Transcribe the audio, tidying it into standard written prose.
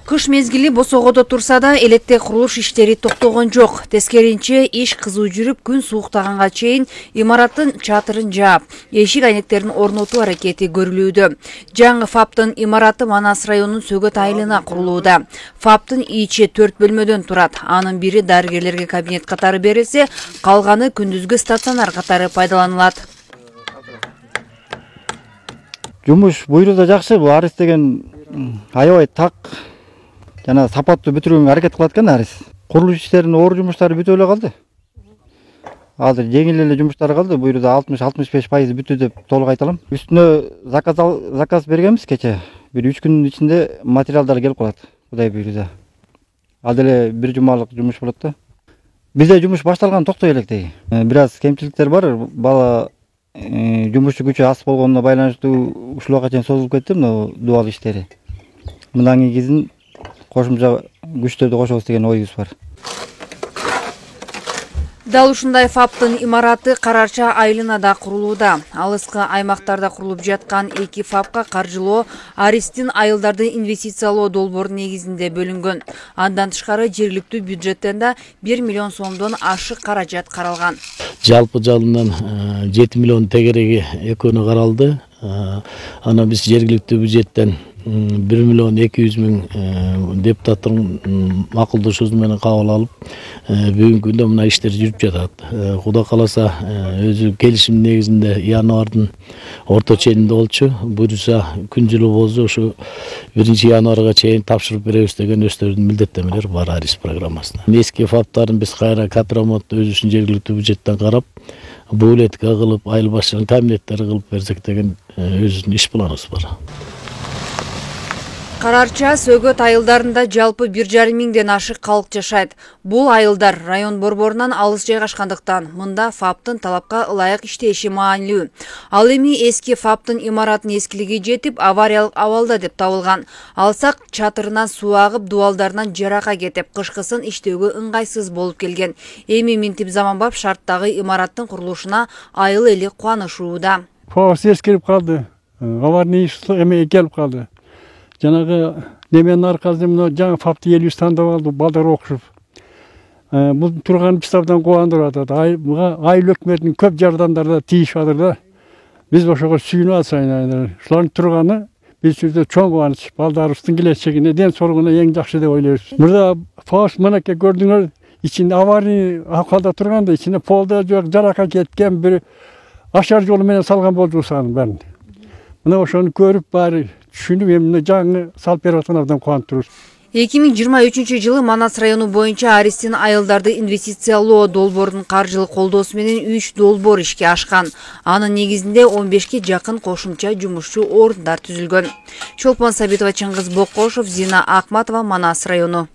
Кыш мезгили босогодо турса да электр курулуш иштери токтогон жок. Тескеринче иш кызуу жүрүп күн сууктаганга чейин имараттын чатырын жаап, эшик айнектерин орнотуу аракети көрүлүүдө. Жаңы ФАПтын имараты Манас районунун Сөгөт айылына курулууда. ФАПтын ичи 4 бөлмөдөн турат. Анын бири дарыгерлерге кабинет катары берилсе, калганы күндүзгү стационар катары пайдаланылат. Жумуш буйрууда жакшы, бул Арис деген аябай так жана сапаттуу бүтүрүүгө аракет кылат экен Арис. Курулуш иштеринин оор жумуштары бүтүп эле калды. Азыр жеңил эле жумуштар калды. Буйрууда 60-65% бүтү деп толук айта алам. Үстүнө заказ бергенбиз кече. Бир 3 күнүн ичинде материалдар келип калат. Кудай буйрууда. Ал деле бир жумалык жумуш болот да. Бизде жумуш башталган токтой элек. Бир аз кемчиликтер бар. Бала жумушчу күчү аз болгонуна байланыштуу ушул убакка чейин созулуп кетти мына дубал иштери. Мындан кийин кошумча күчтөрдү кошобуз деген оюбуз бар. Дал ушундай ФАПтын имараты Карарча айылына да курулууда. Алыскы аймактарда курулуп жаткан эки ФАПка каржылоо Аристин айылдарды инвестициялоо долбоору негизинде бөлүнгөн. Андан тышкары жергиликтүү бюджеттен да 1 миллион сомдон ашык каражат каралган. Жалпы жалынан 7 миллион тегереги экөөнү каралды. Ана биз жергиликтүү бюджеттен 1 миллион 200 миң депутаттын макулдашуусу менен кабыл алып, бүгүнкү күндө мына иштер жүрүп жатат. Кудай кааласа, өзү келишим негизинде январдын орто ченинде болчу. Буюрса күн жылуу болсо ушу 1-январга чейин тапшырып беребиз деген өздөрүнүн милдеттенмелери бар Арис программасына. Эски ФАПтарын биз кайра капремонт өз үчүн жергиликтүү бюджеттен карап, буулетке кылып, айыл башчылыгынын кабинеттери кылып берсек деген өзүбүздүн иш планыбыз бар. Карарча, Сөгөт айылдарында жалпы 1,5 миңден ашык калк жашайт. Бул айылдар район борборунан алыс жайгашкандыктан мында ФАПтын талапка ылайык иштеши маанилүү. Ал эми эски ФАПтын имараттын эскилиги жетип, авариялык абалда деп табылган. Алсак чатырынан суу агып, дубалдарынан жарака кетип, кышкысын иштөөгө ыңгайсыз болуп келген. Эми минтип заманбап шарттагы имараттын курулушуна айыл эли кубанышууда. ФАП эскирип калды. Аварий эме келип калды. Жанагы неменин аркасында мына жаңы ФАПты эл тандап алды, балдар окушуп. Бул турган бизтабдан кубандырып атат. Айыл өкмөтүнүн көп жардамдары да тийишип атыр да. Биз ошого сүйүнүп атсайын. Шулардын турганы биз үчүн чоң кубаныч. Балдарыбыздын келечегине, ден соолугуна эң жакшы деп ойлойбуз. Мурда ФАП мынакей көрдүңөр, ичинде аварий акалда турганда, ичинде полда жок, жарака кеткен, бир ашар жолу менен салган болчу санын баарын. Мына ошону көрүп баары түшүнүп, эмне жаңы салып берип аткан абдан кубанып турубуз. 2023-жылы Манас району боюнча Аристин айылдарды инвестициялоо долбоорунун каржылык колдоосу менен 3 долбоор ишке ашкан. Анын негизинде 15ке жакын кошумча жумушчу орундар түзүлгөн. Чолпон Сабитова, Чыңгыз Боккошов, Зина Акматова, Манас району.